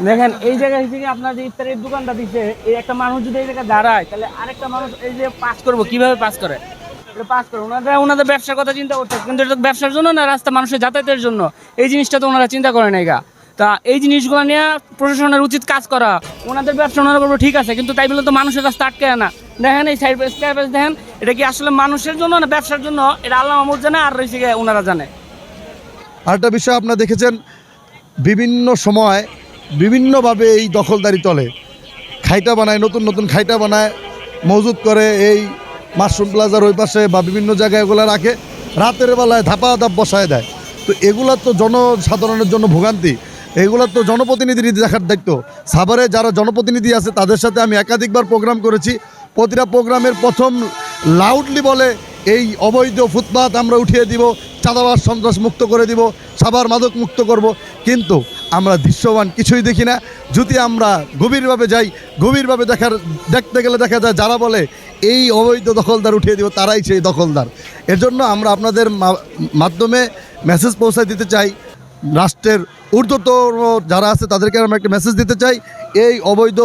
দেখেন এই জায়গায় থেকে আপনার যে ইফতারের দোকানটা দিচ্ছে, এই একটা মানুষ যদি এই জায়গায় দাঁড়ায় তাহলে আরেকটা মানুষ এই যে পাস করবো কিভাবে পাস করে, এটা পাস করে ওনাদের ব্যবসার কথা চিন্তা করতে, কিন্তু এটা ব্যবসার জন্য না, রাস্তা মানুষের যাতায়াতের জন্য। এই জিনিসটা তো ওনারা চিন্তা করে নাই গা। তা এই জিনিসগুলো নিয়ে প্রশাসনের উচিত কাজ করা। ওনাদের ব্যবসা ওনারা করবো ঠিক আছে, কিন্তু তাই বলে তো মানুষের রাস্তা আটকে না। দেখেন এই সাইড স্কয়ার দেখেন, এটা কি আসলে মানুষের জন্য না ব্যবসার জন্য, এটা আল্লাহ মাহমুদ জানে আর রয়েছে ওনারা জানে। আরেকটা বিষয় আপনারা দেখেছেন, বিভিন্ন সময় বিভিন্নভাবে এই দখলদারি চলে। খাইটা বানায়, নতুন নতুন খাইটা বানায়, মজুত করে এই মাশরুম প্লাজার ওই পাশে বা বিভিন্ন জায়গায় এগুলো রাখে, রাতের বেলায় ধাপ বসায় দেয়। তো এগুলা তো জনসাধারণের জন্য ভোগান্তি, এগুলা তো জনপ্রতিনিধির দেখার দায়িত্ব। সাভারে যারা জনপ্রতিনিধি আছে তাদের সাথে আমি একাধিকবার প্রোগ্রাম করেছি। প্রতিটা প্রোগ্রামের প্রথম লাউডলি বলে এই অবৈধ ফুটপাত আমরা উঠিয়ে দিব, চাঁদাবাজ সন্ত্রাস মুক্ত করে দিব, সাভার মাদক মুক্ত করব। কিন্তু আমরা দৃশ্যমান কিছুই দেখি না। যদি আমরা গভীরভাবে যাই, গভীরভাবে দেখতে গেলে দেখা যায় যারা বলে এই অবৈধ দখলদার উঠিয়ে দিব তারাই সেই দখলদার। এর জন্য আমরা আপনাদের মাধ্যমে মেসেজ পৌঁছায় দিতে চাই, রাষ্ট্রের ঊর্ধ্বতর যারা আছে তাদেরকে আমরা একটা মেসেজ দিতে চাই, এই অবৈধ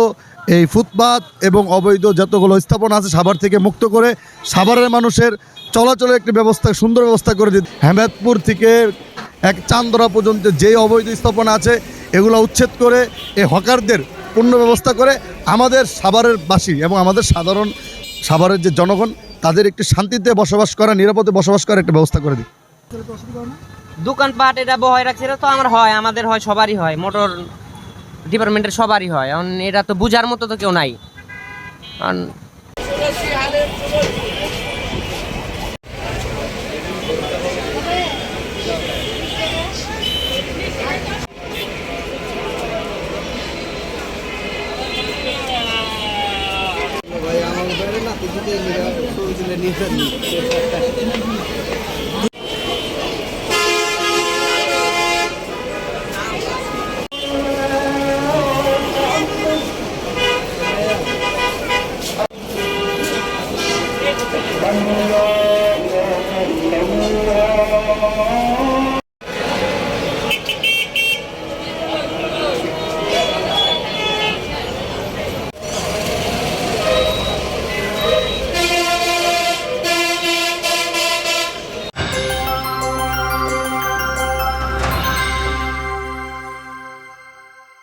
এই ফুটপাত এবং অবৈধ যতগুলো স্থাপনা আছে সাভার থেকে মুক্ত করে সাভারের মানুষের চলাচলের একটি ব্যবস্থা, সুন্দর ব্যবস্থা করে দিতে। হেমায়তপুর থেকে এক চান্দরা পর্যন্ত যে অবৈধ স্থাপনা আছে এগুলো উচ্ছেদ করে এই হকারদের পূর্ণ ব্যবস্থা করে আমাদের সাভারের বাসী এবং আমাদের সাধারণ সাভারের যে জনগণ তাদের একটি শান্তিতে বসবাস করা, নিরাপদে বসবাস করার একটা ব্যবস্থা করে দিই। দোকানপাট এটা বহায় রাখছে, এটা তো আমার হয়, আমাদের হয়, সবারই হয়, মোটর ডিপার্টমেন্টের সবারই হয়। এখন এটা তো বুঝার মতো তো কেউ নাই। Allah